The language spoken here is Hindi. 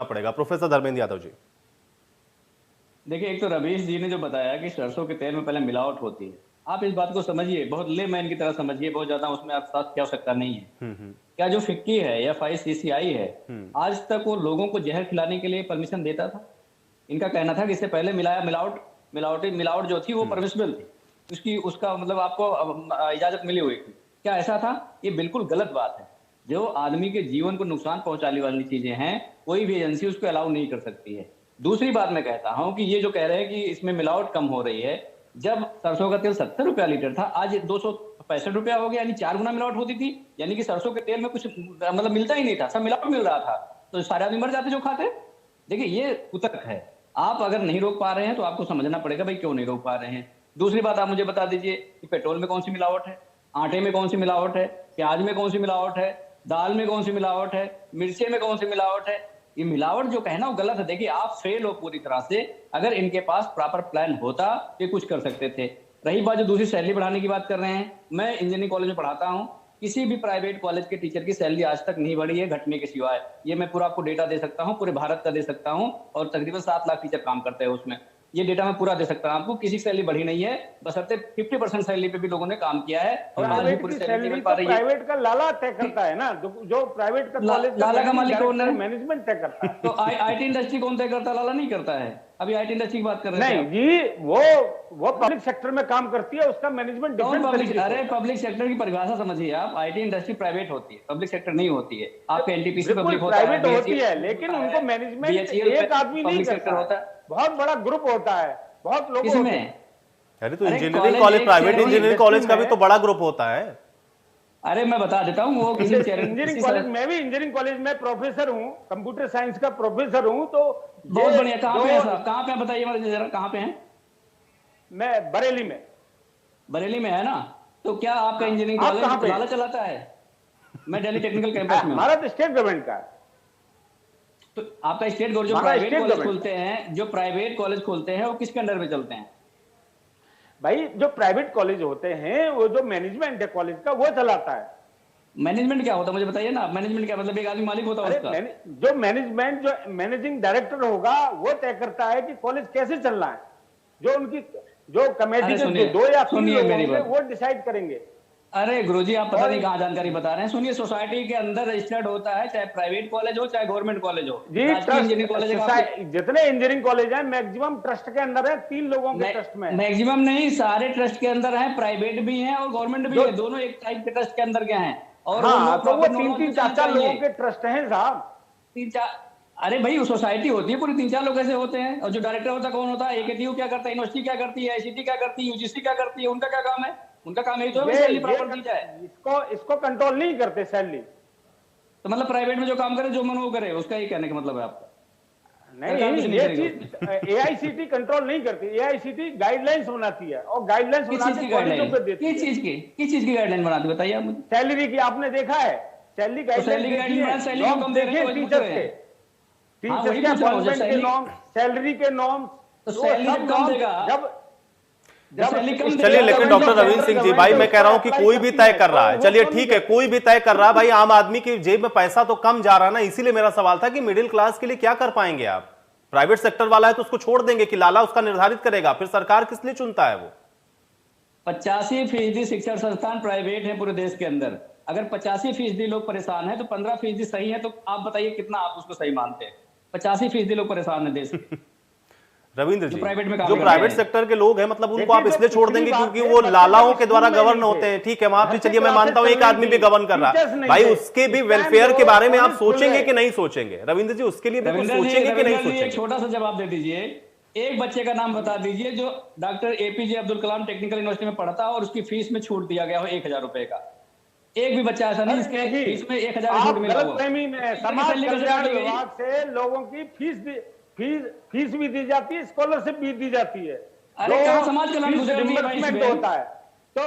पड़ेगा। प्रोफेसर धर्मेंद्र यादव जी। देखिए, एक तो रवीश जी ने जो बताया कि सरसों के तेल में पहले मिलावट होती है, आप इस बात को समझिए, बहुत लेमैन की तरह समझिए, बहुत ज्यादा उसमें अर्थशास्त्र की आवश्यकता नहीं है। क्या जो फिक्की है या FICCI है, आज तक वो लोगों को जहर खिलाने के लिए परमिशन देता था? इनका कहना था कि इससे पहले मिलावट जो थी वो परमिसिबल थी, उसकी उसका मतलब आपको इजाजत मिली हुई थी। क्या ऐसा था? ये बिल्कुल गलत बात है। जो आदमी के जीवन को नुकसान पहुंचाने वाली चीजें हैं, कोई भी एजेंसी उसको अलाउ नहीं कर सकती है। दूसरी बात मैं कहता हूं कि ये जो कह रहे हैं कि इसमें मिलावट कम हो रही है, जब सरसों का तेल 70 रुपया लीटर था, आज 265 रुपया हो गया, यानी 4 गुना मिलावट होती थी। यानी कि सरसों के तेल में कुछ मतलब मिलता ही नहीं था, सब मिलावट मिल रहा था। तो सारे आदमी मर जाते जो खाते। देखिए, ये कुतर्क है। आप अगर नहीं रोक पा रहे हैं तो आपको समझना पड़ेगा भाई क्यों नहीं रोक पा रहे हैं। दूसरी बात, आप मुझे बता दीजिए कि पेट्रोल में कौन सी मिलावट है, आटे में कौन सी मिलावट है, प्याज में कौन सी मिलावट है, दाल में कौन सी मिलावट है, मिर्चे में कौन सी मिलावट है। ये मिलावट जो कहना वो गलत है। देखिए, आप फेल हो पूरी तरह से। अगर इनके पास प्रॉपर प्लान होता तो ये कुछ कर सकते थे। रही बात जो दूसरी सैलरी बढ़ाने की बात कर रहे हैं, मैं इंजीनियरिंग कॉलेज में पढ़ाता हूँ, किसी भी प्राइवेट कॉलेज के टीचर की सैलरी आज तक नहीं बढ़ी है घटने के सिवाय। ये मैं पूरा आपको डेटा दे सकता हूँ, पूरे भारत का दे सकता हूँ, और तकरीबन 7 लाख टीचर काम करते हैं उसमें। ये डेटा मैं पूरा दे सकता हूँ आपको, किसी की सैलरी बढ़ी नहीं है, बशर्ते 50% सैलरी पे भी लोगों ने काम किया है, और आज भी पूरी सैलरी मिल पा रही है। प्राइवेट का लाला तय करता है ना, जो प्राइवेट का कॉलेज लाला का मालिक कौन है? मैनेजमेंट तय करता है। तो IT इंडस्ट्री कौन तय करता है? लाला नहीं करता है। अभी IT इंडस्ट्री की बात कर रहे थे नहीं जी, वो पब्लिक सेक्टर में काम करती है, उसका मैनेजमेंट डिफरेंट तरीके से। अरे, पब्लिक सेक्टर की परिभाषा समझिए आप। IT इंडस्ट्री प्राइवेट होती है, पब्लिक सेक्टर नहीं होती है। आपके NTPC पब्लिक होता है, प्राइवेट होती है, लेकिन उनको मैनेजमेंट एक आदमी नहीं करता होता है, बहुत बड़ा ग्रुप होता है, बहुत लोग होते हैं। अरे तो engineering college, private engineering college का भी तो बड़ा ग्रुप होता है। अरे मैं बता देता हूँ, वो किसी इंजीनियरिंग कॉलेज, मैं भी इंजीनियरिंग कॉलेज में प्रोफेसर हूँ, कंप्यूटर साइंस का प्रोफेसर हूँ। तो बहुत बढ़िया। कहाँ पे है साहब? कहाँ पे बताइए मुझे जरा, कहाँ पे हैं? मैं बरेली में। बरेली में है ना? तो क्या आपका इंजीनियरिंग कॉलेज लाला चलाता है? मैं दिल्ली टेक्निकल कैंपस में। हमारा तो स्टेट गवर्नमेंट का है। तो आपका स्टेट गवर्नमेंट जो प्राइवेट कॉलेज खोलते हैं, जो प्राइवेट कॉलेज खोलते हैं, वो किसके अंडर में चलते हैं? भाई, जो प्राइवेट कॉलेज होते हैं, वो जो मैनेजमेंट है कॉलेज का, वो चलाता है। मैनेजमेंट क्या होता है मुझे बताइए ना। मैनेजमेंट क्या मतलब? एक आदमी मालिक होता है उसका। जो मैनेजमेंट, जो मैनेजिंग डायरेक्टर होगा, वो तय करता है कि कॉलेज कैसे चलना है। जो कमेटी के 2 या 3 लोग होंगे, वो डिसाइड करेंगे। अरे गुरुजी, आप पता नहीं कहाँ जानकारी बता रहे हैं। सुनिए, सोसाइटी के अंदर रजिस्टर्ड होता है, चाहे प्राइवेट कॉलेज हो चाहे गवर्नमेंट कॉलेज हो। जी, इंजीनियरिंग कॉलेज, जितने इंजीनियरिंग कॉलेज हैं, मैक्सिमम ट्रस्ट के अंदर है, 3 लोगों के ट्रस्ट में। मैक्सिमम नहीं, सारे ट्रस्ट के अंदर है, प्राइवेट भी है और गवर्नमेंट भी है, दोनों एक टाइप के ट्रस्ट के अंदर के हैं। और हाँ, तो वो 3-4 लोगों के ट्रस्ट हैं साहब। 3-4। अरे भाई, वो सोसाइटी होती है पूरी, 3-4 लोग ऐसे होते हैं। और जो डायरेक्टर होता है कौन होता है? AKTU क्या करता है, यूनिवर्सिटी क्या करती है, ICT क्या करती है, UGC क्या करती है, उनका क्या काम है? उनका काम यही तो है सैलरी प्रॉपर दी जाए। इसको कंट्रोल नहीं करते सैलरी। तो मतलब प्राइवेट में जो काम करे, जो मन वो करे, उसका ही कहने का मतलब है आपका? नहीं, ये चीज AICT कंट्रोल नहीं करती। AICT गाइडलाइंस बनाती है, और गाइडलाइंस बनाती है कॉलेजों पे देती है। किस चीज की गाइडलाइन बनाती है बताइए आप मुझे? सैलरी की आपने देखा है? सैलरी गाइडलाइन, सैलरी कम दे रहे हैं टीचर्स के अपॉइंटमेंट के नॉर्म, सैलरी के नॉर्म, तो सैलरी कम देगा चलिए, लेकिन डॉक्टर रविंद्र सिंह जी, भाई मैं कह रहा हूं कि कोई भी तय कर रहा है, चलिए ठीक है, कोई भी तय कर रहा है भाई, आम आदमी की जेब में पैसा तो कम जा रहा है ना। इसीलिए मेरा सवाल था कि मिडिल क्लास के लिए क्या कर पाएंगे आप? प्राइवेट सेक्टर वाला है तो उसको छोड़ देंगे कि लाला उसका निर्धारित करेगा, फिर सरकार किस लिए चुनता है? वो 85% शिक्षण संस्थान प्राइवेट है पूरे देश के अंदर। अगर 85% लोग परेशान है तो 15% सही है। तो आप बताइए कितना आप उसको सही मानते हैं? 85% लोग परेशान है देश में। रविंद्र जी, जो प्राइवेट सेक्टर के लोग हैं, मतलब उनको आप इसलिए छोड़ देंगे क्योंकि वो लालाओं के द्वारा गवर्न होते हैं? ठीक है, वहां पे चलिए मैं मानता हूं एक आदमी भी गवर्न कर रहा है भाई, उसके भी वेलफेयर के बारे में आप सोचेंगे कि नहीं सोचेंगे? रविंद्र जी, उसके लिए भी कुछ सोचेंगे कि नहीं सोचेंगे? एक छोटा सा जवाब दे दीजिए। एक बच्चे का नाम बता दीजिए जो doctor APJ Abdul Kalam technical university में पढ़ता और उसकी फीस में छूट दिया गया हो 1000 रुपए का। एक भी बच्चा ऐसा नहीं इसके फीस में 1000 छूट मिला हो। समाज कल्याण विभाग से लोगों की फीस भी दी जाती है, स्कॉलरशिप भी दी जाती है। अरे कहाँ समाज कल्याण होता है।